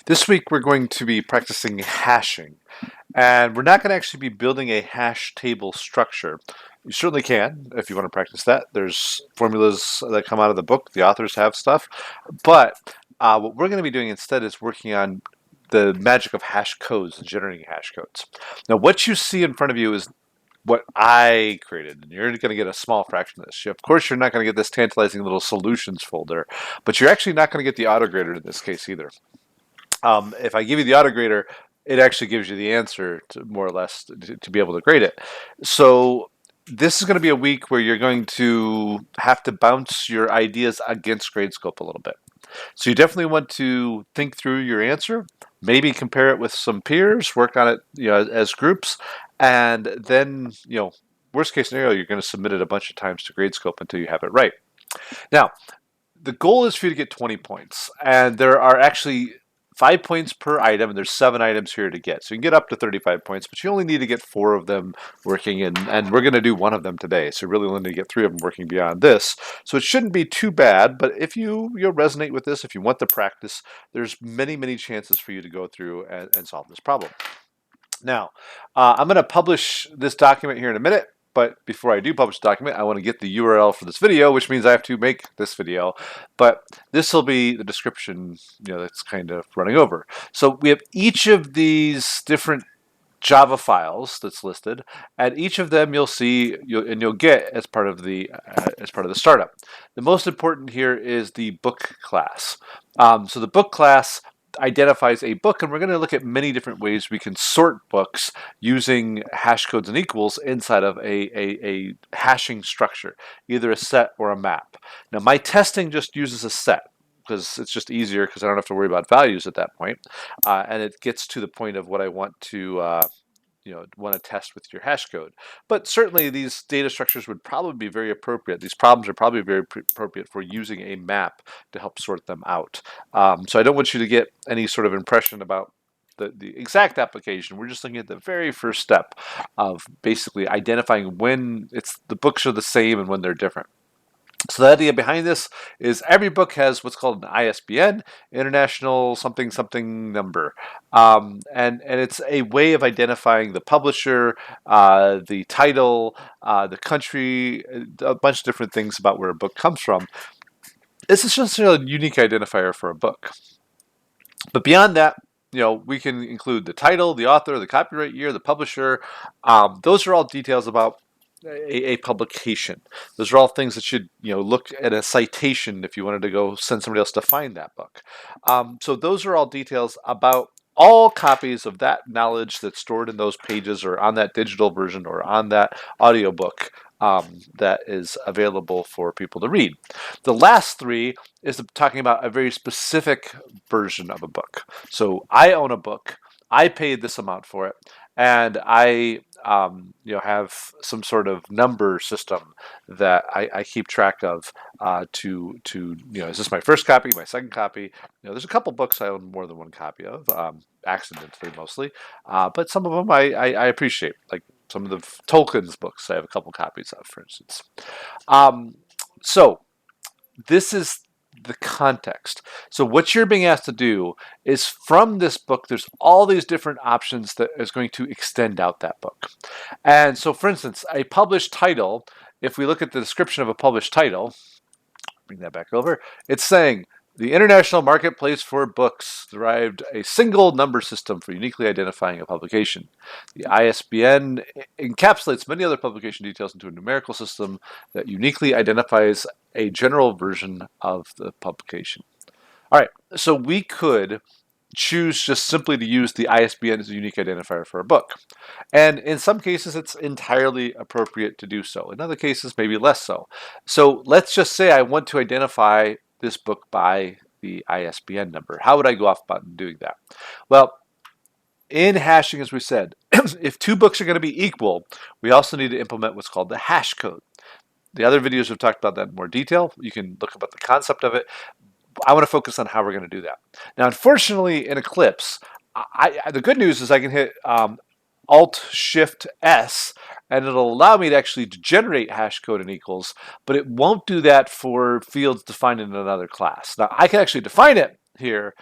This week we're going to be practicing hashing, and we're not going to actually be building a hash table structure. You certainly can if you want to practice that. There's formulas that come out of the book, the authors have stuff, but what we're going to be doing instead is working on the magic of hash codes and generating hash codes. Now, what you see in front of you is what I created, and you're going to get a small fraction of this. Of course, you're not going to get this tantalizing little solutions folder, but you're actually not going to get the autograder in this case either. If I give you the autograder, it actually gives you the answer to more or less to be able to grade it. So this is going to be a week where you're going to have to bounce your ideas against Gradescope a little bit. So you definitely want to think through your answer, maybe compare it with some peers, work on it, as groups, and then, worst case scenario, you're going to submit it a bunch of times to Gradescope until you have it right. Now, the goal is for you to get 20 points, and there are actually 5 points per item, and there's 7 items here to get. So you can get up to 35 points, but you only need to get 4 of them working, and we're going to do 1 of them today. So you really only need to get 3 of them working beyond this. So it shouldn't be too bad, but if you resonate with this, if you want the practice, there's many, many chances for you to go through and solve this problem. Now, I'm going to publish this document here in a minute. But before I do publish the document, I want to get the URL for this video, which means I have to make this video. But this will be the description, that's kind of running over. So we have each of these different Java files that's listed, and each of them you'll see you'll get as part of the startup. The most important here is the book class. So the book class identifies a book, and we're going to look at many different ways we can sort books using hash codes and equals inside of a hashing structure, either a set or a map. Now, my testing just uses a set because it's just easier because I don't have to worry about values at that point, and it gets to the point of what I want to test with your hash code. But certainly these data structures would probably be very appropriate. These problems are probably very appropriate for using a map to help sort them out. So I don't want you to get any sort of impression about the exact application. We're just looking at the very first step of basically identifying when the books are the same and when they're different. So the idea behind this is every book has what's called an ISBN, International Something Something Number, and it's a way of identifying the publisher, the title, the country, a bunch of different things about where a book comes from. This is just a unique identifier for a book. But beyond that, we can include the title, the author, the copyright year, the publisher. Those are all details about a publication. Those are all things that should, look at a citation if you wanted to go send somebody else to find that book. So those are all details about all copies of that knowledge that's stored in those pages or on that digital version or on that audiobook that is available for people to read. The last 3 is talking about a very specific version of a book. So I own a book. I paid this amount for it, and I have some sort of number system that I keep track of is this my first copy, my second copy? There's a couple books I own more than one copy of, accidentally mostly, but some of them I appreciate, like some of the Tolkien's books I have a couple copies of, for instance. So this is the context. So what you're being asked to do is from this book, there's all these different options that is going to extend out that book. And so, for instance, a published title, if we look at the description of a published title, bring that back over, it's saying, the International Marketplace for Books derived a single number system for uniquely identifying a publication. The ISBN encapsulates many other publication details into a numerical system that uniquely identifies a general version of the publication. All right, so we could choose just simply to use the ISBN as a unique identifier for a book. And in some cases, it's entirely appropriate to do so. In other cases, maybe less so. So let's just say I want to identify this book by the ISBN number. How would I go off about doing that? Well, in hashing, as we said, if 2 books are going to be equal, we also need to implement what's called the hash code. The other videos have talked about that in more detail. You can look about the concept of it. I want to focus on how we're going to do that. Now, unfortunately, in Eclipse, the good news is I can hit Alt-Shift-S, and it'll allow me to actually generate hash code and equals, but it won't do that for fields defined in another class. Now, I can actually define it here,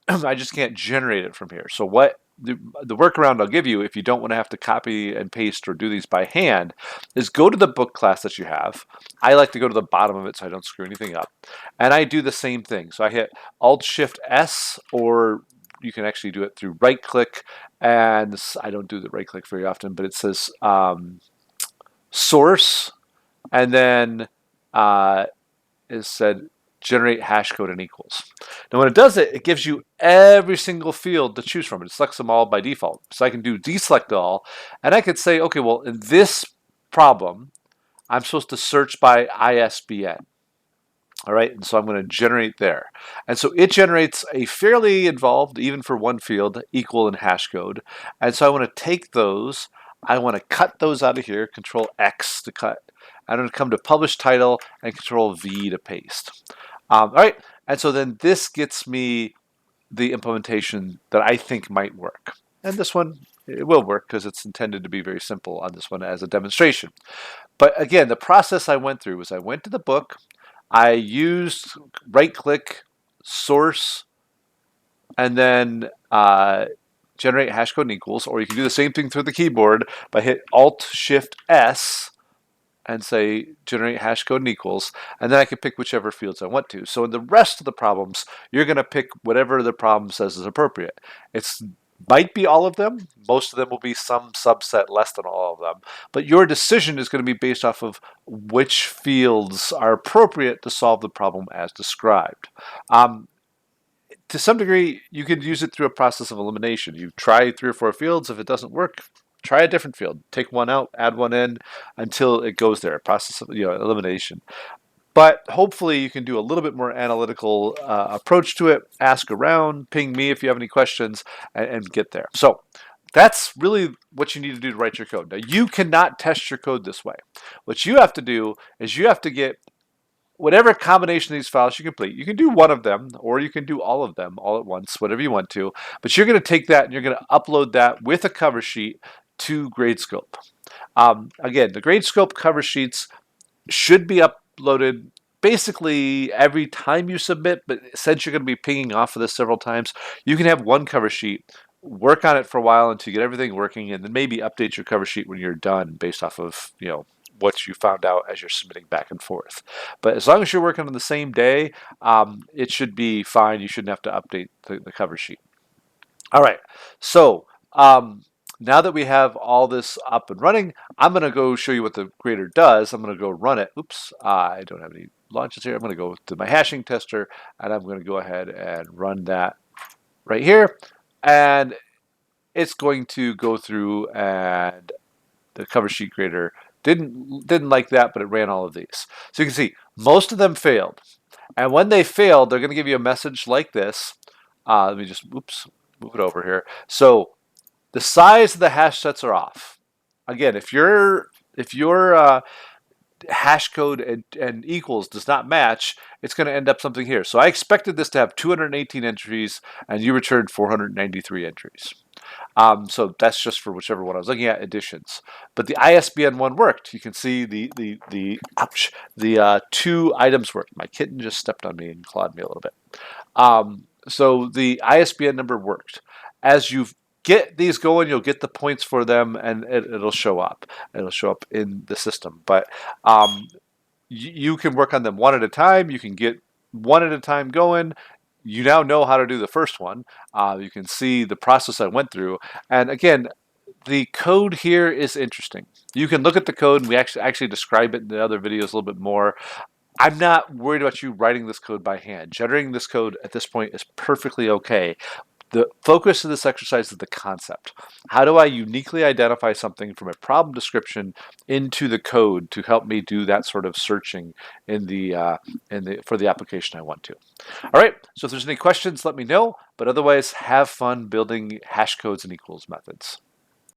I just can't generate it from here. So what the workaround I'll give you if you don't want to have to copy and paste or do these by hand is go to the book class that you have. I like to go to the bottom of it so I don't screw anything up. And I do the same thing. So I hit Alt Shift S, or you can actually do it through right click. And I don't do the right click very often, but it says source, and then is said generate hash code and equals. Now when it does it, it gives you every single field to choose from. It selects them all by default. So I can do deselect all, and I could say, okay, well, in this problem, I'm supposed to search by ISBN. All right, and so I'm going to generate there. And so it generates a fairly involved, even for one field, equal and hash code. And so I want to take those, I want to cut those out of here, Control X to cut. I'm going to come to publish title and Control V to paste. All right, and so then this gets me the implementation that I think might work. And this one, it will work because it's intended to be very simple on this one as a demonstration. But again, the process I went through was I went to the book, I used right click, source, and then generate hash code and equals, or you can do the same thing through the keyboard by hit Alt Shift S and say generate hash code and equals, and then I can pick whichever fields I want to. So in the rest of the problems, you're going to pick whatever the problem says is appropriate. It's might be all of them. Most of them will be some subset less than all of them. But your decision is going to be based off of which fields are appropriate to solve the problem as described. To some degree, you could use it through a process of elimination. You try 3 or 4 fields. If it doesn't work, try a different field. Take one out, add one in until it goes there. A process of elimination. But hopefully you can do a little bit more analytical approach to it. Ask around, ping me if you have any questions, and get there. So that's really what you need to do to write your code. Now, you cannot test your code this way. What you have to do is you have to get whatever combination of these files you complete. You can do one of them, or you can do all of them all at once, whatever you want to. But you're going to take that and you're going to upload that with a cover sheet to Gradescope. Again, the Gradescope cover sheets should be uploaded basically every time you submit, but since you're going to be pinging off of this several times, you can have one cover sheet, work on it for a while until you get everything working, and then maybe update your cover sheet when you're done based off of what you found out as you're submitting back and forth. But as long as you're working on the same day, it should be fine. You shouldn't have to update the cover sheet. All right, so now that we have all this up and running, I'm going to go show you what the grader does. I'm going to go run it. Oops, I don't have any launches here. I'm going to go to my hashing tester, and I'm going to go ahead and run that right here. And it's going to go through, and the cover sheet grader didn't like that, but it ran all of these. So you can see most of them failed. And when they failed, they're going to give you a message like this. Let me just, move it over here. So the size of the hash sets are off. Again, if your hash code and equals does not match, it's going to end up something here. So I expected this to have 218 entries, and you returned 493 entries. So that's just for whichever one I was looking at, additions. But the ISBN one worked. You can see the 2 items worked. My kitten just stepped on me and clawed me a little bit. So the ISBN number worked. As you get these going, you'll get the points for them, and it'll show up. It'll show up in the system. But you can work on them one at a time. You can get one at a time going. You now know how to do the first one. You can see the process I went through. And again, the code here is interesting. You can look at the code, and we actually describe it in the other videos a little bit more. I'm not worried about you writing this code by hand. Generating this code at this point is perfectly okay. The focus of this exercise is the concept. How do I uniquely identify something from a problem description into the code to help me do that sort of searching for the application I want to? All right, so if there's any questions, let me know. But otherwise, have fun building hash codes and equals methods.